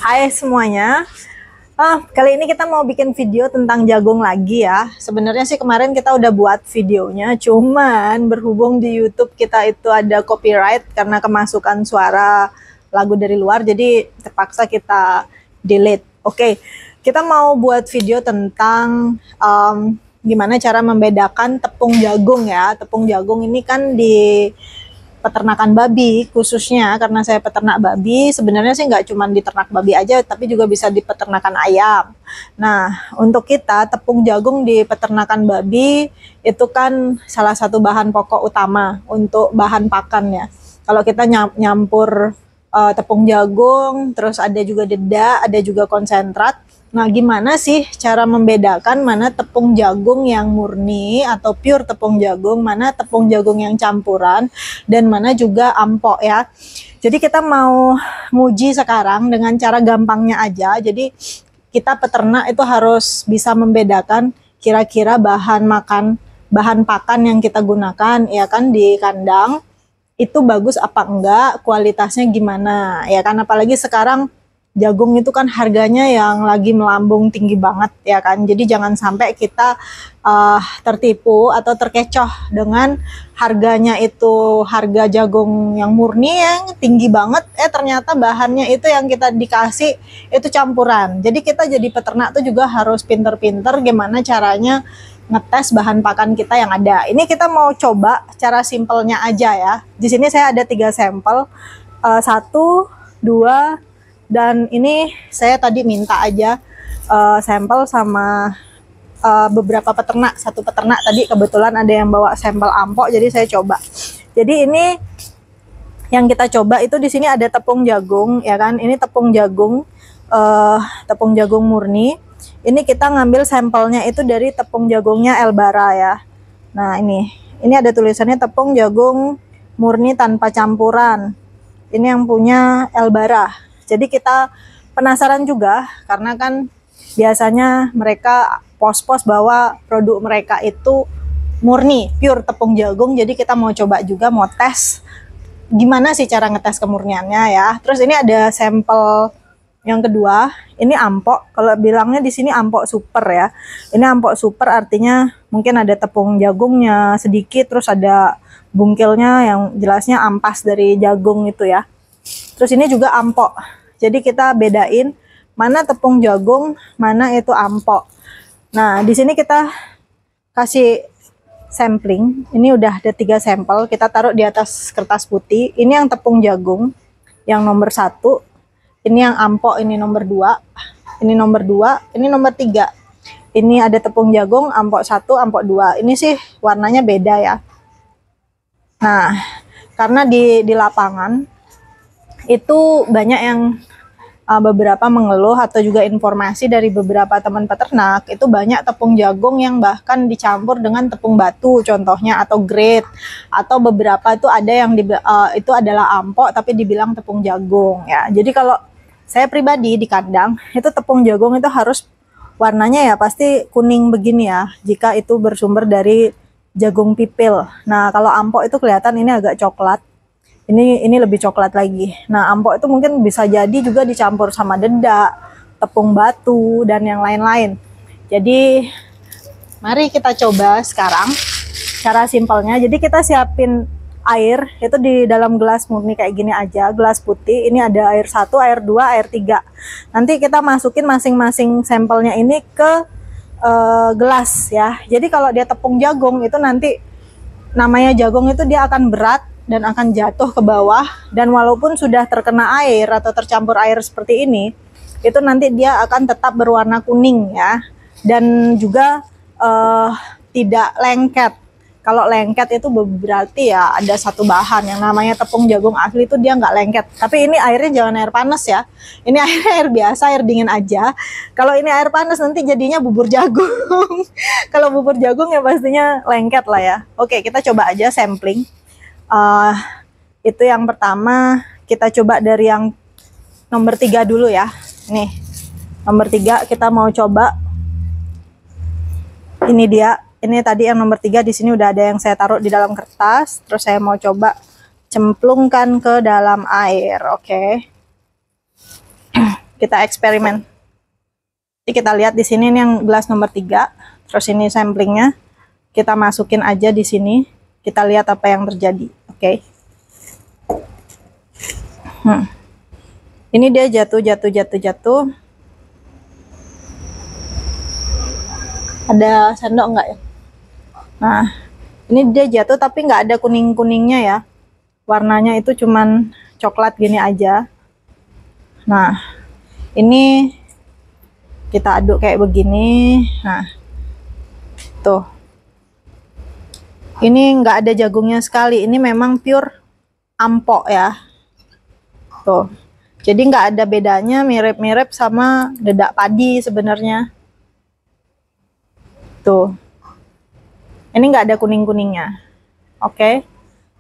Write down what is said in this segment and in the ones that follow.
Hai semuanya. Kali ini kita mau bikin video tentang jagung lagi ya. Sebenarnya sih kemarin kita udah buat videonya, cuman berhubung di YouTube kita itu ada copyright karena kemasukan suara lagu dari luar, jadi terpaksa kita delete. Oke, kita mau buat video tentang gimana cara membedakan tepung jagung ya. Tepung jagung ini kan di peternakan babi khususnya, karena saya peternak babi. Sebenarnya sih nggak cuma di ternak babi aja, tapi juga bisa di peternakan ayam. Nah, untuk kita tepung jagung di peternakan babi itu kan salah satu bahan pokok utama untuk bahan pakan ya. Kalau kita nyampur tepung jagung, terus ada juga dedak, ada juga konsentrat. Nah, gimana sih cara membedakan mana tepung jagung yang murni atau pure tepung jagung, mana tepung jagung yang campuran, dan mana juga ampok ya. Jadi kita mau nguji sekarang dengan cara gampangnya aja. Jadi kita peternak itu harus bisa membedakan kira-kira bahan pakan yang kita gunakan ya kan di kandang itu bagus apa enggak, kualitasnya gimana ya kan, apalagi sekarang jagung itu kan harganya yang lagi melambung tinggi banget ya kan. Jadi jangan sampai kita tertipu atau terkecoh dengan harganya itu harga jagung yang murni yang tinggi banget, ternyata bahannya itu yang kita dikasih itu campuran. Jadi kita jadi peternak tuh juga harus pinter-pinter gimana caranya ngetes bahan pakan kita yang ada. Ini kita mau coba cara simpelnya aja ya. Di sini saya ada 3 sampel, 1, 2, dan ini saya tadi minta aja sampel sama beberapa peternak. Satu peternak tadi kebetulan ada yang bawa sampel ampok, jadi saya coba. Jadi ini yang kita coba itu di sini ada tepung jagung ya kan. Ini tepung jagung murni. Ini kita ngambil sampelnya itu dari tepung jagungnya Elbara ya. Nah ini ada tulisannya tepung jagung murni tanpa campuran. Ini yang punya Elbara. Jadi kita penasaran juga karena kan biasanya mereka pos-pos bahwa produk mereka itu murni, pure tepung jagung. Jadi kita mau coba juga, mau tes gimana sih cara ngetes kemurniannya ya. Terus ini ada sampel yang kedua, ini ampok. Kalau bilangnya di sini ampok super ya. Ini ampok super artinya mungkin ada tepung jagungnya sedikit, terus ada bungkilnya yang jelasnya ampas dari jagung itu ya. Terus ini juga ampok. Jadi kita bedain mana tepung jagung, mana itu ampok. Nah, di sini kita kasih sampling. Ini udah ada 3 sampel. Kita taruh di atas kertas putih. Ini yang tepung jagung, yang nomor 1. Ini yang ampok, ini nomor 2. Ini nomor 2, ini nomor 3. Ini ada tepung jagung, ampok 1, ampok 2. Ini sih warnanya beda ya. Nah, karena di lapangan itu banyak yang beberapa mengeluh atau juga informasi dari beberapa teman peternak itu banyak tepung jagung yang bahkan dicampur dengan tepung batu contohnya, atau grade, atau beberapa itu ada yang itu adalah ampok tapi dibilang tepung jagung ya. Jadi kalau saya pribadi di kandang itu tepung jagung itu harus warnanya ya pasti kuning begini ya, jika itu bersumber dari jagung pipil. Nah, kalau ampok itu kelihatan ini agak coklat. Ini lebih coklat lagi. Nah, ampok itu mungkin bisa jadi juga dicampur sama dedak, tepung batu, dan yang lain-lain. Jadi mari kita coba sekarang cara simpelnya. Jadi kita siapin air itu di dalam gelas murni kayak gini aja, gelas putih. Ini ada air 1, air 2, air 3. Nanti kita masukin masing-masing sampelnya ini ke gelas ya. Jadi kalau dia tepung jagung itu nanti namanya jagung itu dia akan berat dan akan jatuh ke bawah, dan walaupun sudah terkena air atau tercampur air seperti ini, itu nanti dia akan tetap berwarna kuning ya, dan juga tidak lengket. Kalau lengket itu berarti ya ada satu bahan yang namanya tepung jagung asli itu dia nggak lengket. Tapi ini airnya jangan air panas ya, ini air biasa, air dingin aja. Kalau ini air panas nanti jadinya bubur jagung. Kalau bubur jagung ya pastinya lengket lah ya. Oke, kita coba aja sampling. Itu yang pertama kita coba dari yang nomor 3 dulu ya. Nih nomor 3 kita mau coba. Ini dia, ini tadi yang nomor 3. Di sini udah ada yang saya taruh di dalam kertas. Terus saya mau coba cemplungkan ke dalam air. Oke. kita eksperimen. Jadi kita lihat di sini, ini yang gelas nomor 3. Terus ini samplingnya. Kita masukin aja di sini. Kita lihat apa yang terjadi. Oke. Ini dia jatuh. Ada sendok enggak ya? Nah, ini dia jatuh tapi nggak ada kuning-kuningnya ya. Warnanya itu cuman coklat gini aja. Nah, ini kita aduk kayak begini. Nah, tuh. Ini nggak ada jagungnya sekali. Ini memang pure ampok ya. Tuh. Jadi nggak ada bedanya, mirip-mirip sama dedak padi sebenarnya. Tuh. Ini nggak ada kuning-kuningnya. Oke.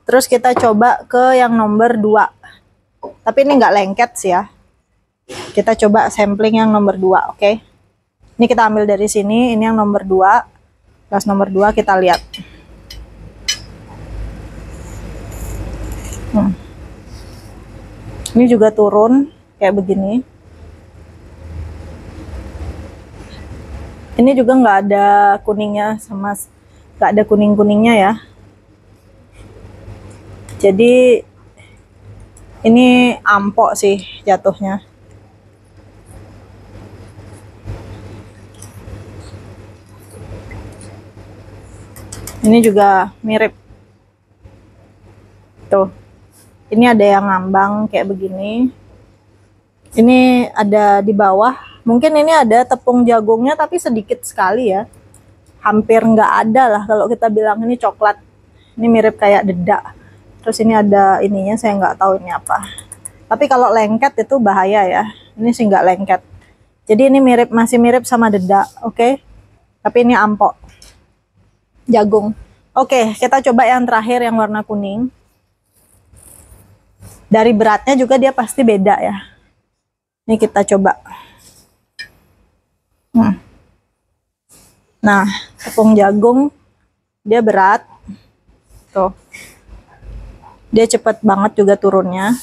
Terus kita coba ke yang nomor 2. Tapi ini nggak lengket sih ya. Kita coba sampling yang nomor 2, oke. Ini kita ambil dari sini, ini yang nomor 2. Gelas nomor 2 kita lihat. Ini juga turun kayak begini. Ini juga nggak ada kuningnya, sama nggak ada kuning-kuningnya ya. Jadi ini ampok sih jatuhnya. Ini juga mirip. Tuh. Ini ada yang ngambang kayak begini. Ini ada di bawah. Mungkin ini ada tepung jagungnya tapi sedikit sekali ya. Hampir nggak ada lah kalau kita bilang ini coklat. Ini mirip kayak dedak. Terus ini ada ininya, saya nggak tahu ini apa. Tapi kalau lengket itu bahaya ya. Ini sih nggak lengket. Jadi ini mirip, masih mirip sama dedak, oke? Tapi ini ampok. Jagung. Oke, kita coba yang terakhir yang warna kuning. Dari beratnya juga dia pasti beda ya. Ini kita coba. Nah, tepung jagung dia berat. Tuh. Dia cepet banget juga turunnya.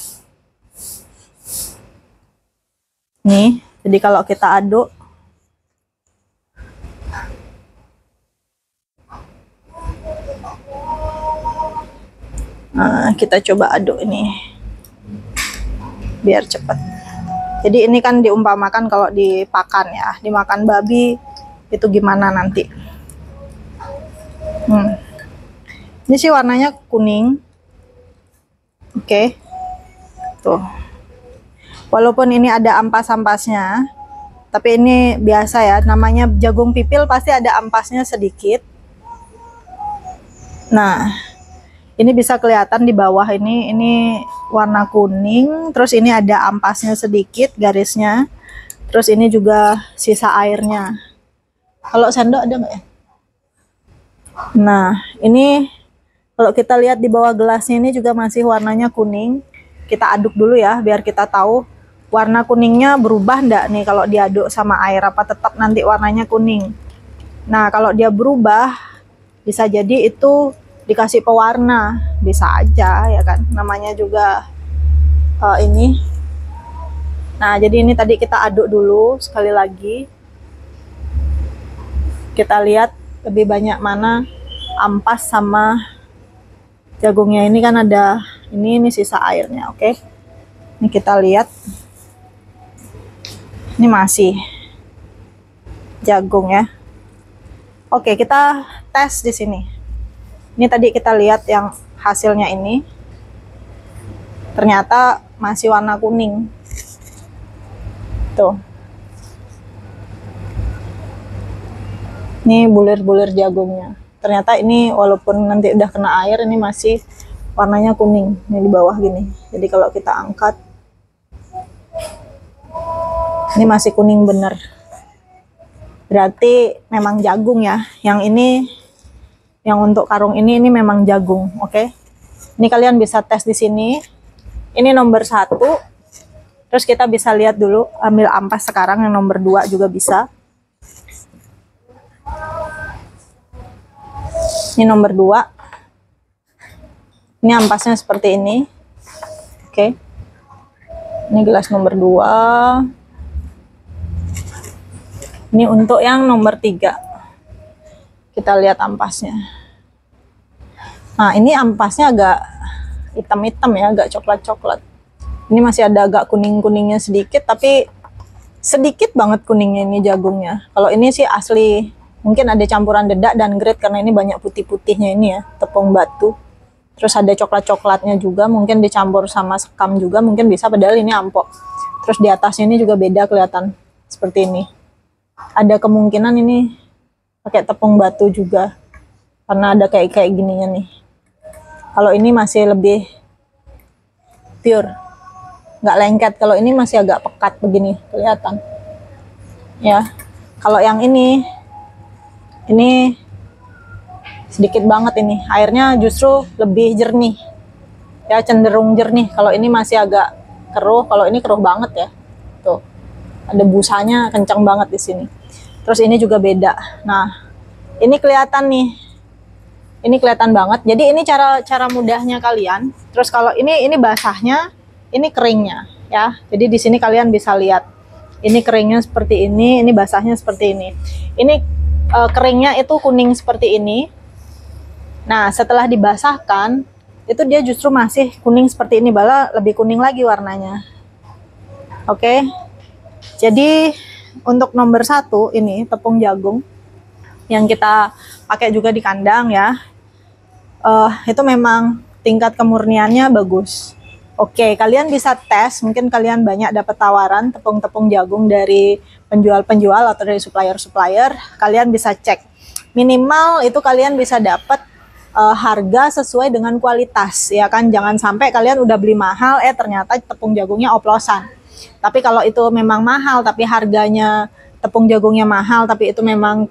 Nih, jadi kalau kita aduk, nah, kita coba aduk ini biar cepet. Jadi ini kan diumpamakan kalau dipakan ya, dimakan babi itu gimana nanti. Ini sih warnanya kuning. Oke. Tuh. Walaupun ini ada ampas-ampasnya, tapi ini biasa ya, namanya jagung pipil pasti ada ampasnya sedikit. Nah, ini bisa kelihatan di bawah ini warna kuning, terus ini ada ampasnya sedikit garisnya, terus ini juga sisa airnya. Kalau sendok ada nggak ya? Nah, ini kalau kita lihat di bawah gelasnya ini juga masih warnanya kuning. Kita aduk dulu ya, biar kita tahu warna kuningnya berubah enggak nih kalau diaduk sama air, apa tetap nanti warnanya kuning. Nah, kalau dia berubah, bisa jadi itu dikasih pewarna, bisa aja ya kan, namanya juga ini. Nah, jadi ini tadi kita aduk dulu sekali lagi. Kita lihat lebih banyak mana ampas sama jagungnya. Ini kan ada ini sisa airnya, oke. Ini kita lihat. Ini masih jagung ya. Oke, kita tes di sini. Ini tadi kita lihat yang hasilnya ini. Ternyata masih warna kuning. Tuh. Ini bulir-bulir jagungnya. Ternyata ini walaupun nanti udah kena air, ini masih warnanya kuning. Ini di bawah gini. Jadi kalau kita angkat, ini masih kuning bener. Berarti memang jagung ya. Yang ini, yang untuk karung ini memang jagung, oke? Ini kalian bisa tes di sini. Ini nomor 1. Terus kita bisa lihat dulu, ambil ampas sekarang yang nomor 2 juga bisa. Ini nomor 2. Ini ampasnya seperti ini. Oke. Ini gelas nomor 2. Ini untuk yang nomor 3. Kita lihat ampasnya. Nah, ini ampasnya agak hitam-hitam ya, agak coklat-coklat. Ini masih ada agak kuning-kuningnya sedikit, tapi sedikit banget kuningnya ini jagungnya. Kalau ini sih asli, mungkin ada campuran dedak dan grade karena ini banyak putih-putihnya ini ya, tepung batu. Terus ada coklat-coklatnya juga, mungkin dicampur sama sekam juga, mungkin bisa, padahal ini ampok. Terus di atasnya ini juga beda kelihatan, seperti ini. Ada kemungkinan ini pakai tepung batu juga, karena ada kayak gininya nih. Kalau ini masih lebih pure, nggak lengket. Kalau ini masih agak pekat begini kelihatan ya. Kalau yang ini sedikit banget, ini airnya justru lebih jernih ya, cenderung jernih. Kalau ini masih agak keruh, kalau ini keruh banget ya, tuh ada busanya kencang banget di sini. Terus ini juga beda. Nah, ini kelihatan nih, ini kelihatan banget. Jadi ini cara mudahnya kalian. Terus kalau ini basahnya, ini keringnya ya. Jadi di sini kalian bisa lihat, ini keringnya seperti ini basahnya seperti ini. Ini keringnya itu kuning seperti ini. Nah, setelah dibasahkan itu dia justru masih kuning seperti ini, malah lebih kuning lagi warnanya. Oke. Jadi untuk nomor 1 ini tepung jagung yang kita pakai juga di kandang ya. Itu memang tingkat kemurniannya bagus. Oke, kalian bisa tes, mungkin kalian banyak dapat tawaran tepung-tepung jagung dari penjual-penjual atau dari supplier-supplier. Kalian bisa cek, minimal itu kalian bisa dapat harga sesuai dengan kualitas ya kan. Jangan sampai kalian udah beli mahal, ternyata tepung jagungnya oplosan. Tapi kalau itu memang mahal tapi harganya, tepung jagungnya mahal tapi itu memang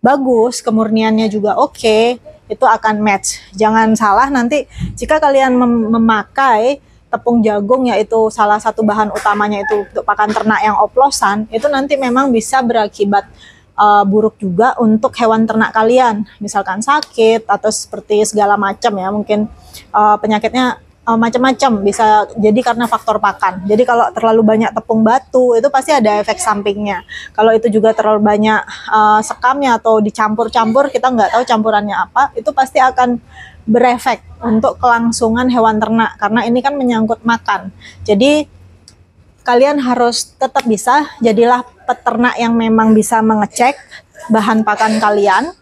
bagus, kemurniannya juga oke, itu akan match. Jangan salah nanti jika kalian memakai tepung jagung, yaitu salah satu bahan utamanya itu untuk pakan ternak yang oplosan, itu nanti memang bisa berakibat buruk juga untuk hewan ternak kalian, misalkan sakit atau seperti segala macam ya, mungkin penyakitnya macam-macam, bisa jadi karena faktor pakan. Jadi kalau terlalu banyak tepung batu itu pasti ada efek sampingnya. Kalau itu juga terlalu banyak sekamnya atau dicampur-campur, kita nggak tahu campurannya apa, itu pasti akan berefek untuk kelangsungan hewan ternak, karena ini kan menyangkut makan. Jadi kalian harus tetap bisa, jadilah peternak yang memang bisa mengecek bahan pakan kalian.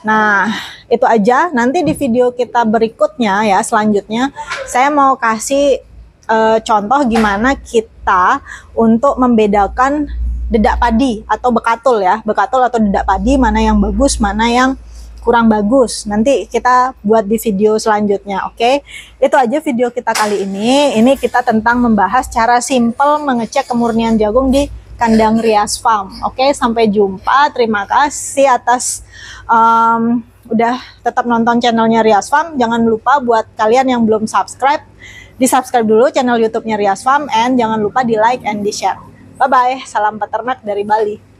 Nah, itu aja. Nanti di video kita berikutnya ya, selanjutnya saya mau kasih contoh gimana kita untuk membedakan dedak padi atau bekatul ya, bekatul atau dedak padi, mana yang bagus, mana yang kurang bagus. Nanti kita buat di video selanjutnya. Oke, itu aja video kita kali ini. Ini kita tentang membahas cara simple mengecek kemurnian jagung di kandang Rias Farm. Oke, sampai jumpa. Terima kasih atas udah tetap nonton channelnya Rias Farm. Jangan lupa buat kalian yang belum subscribe, di subscribe dulu channel YouTube-nya Rias Farm, and jangan lupa di like and di share. Bye bye, salam peternak dari Bali.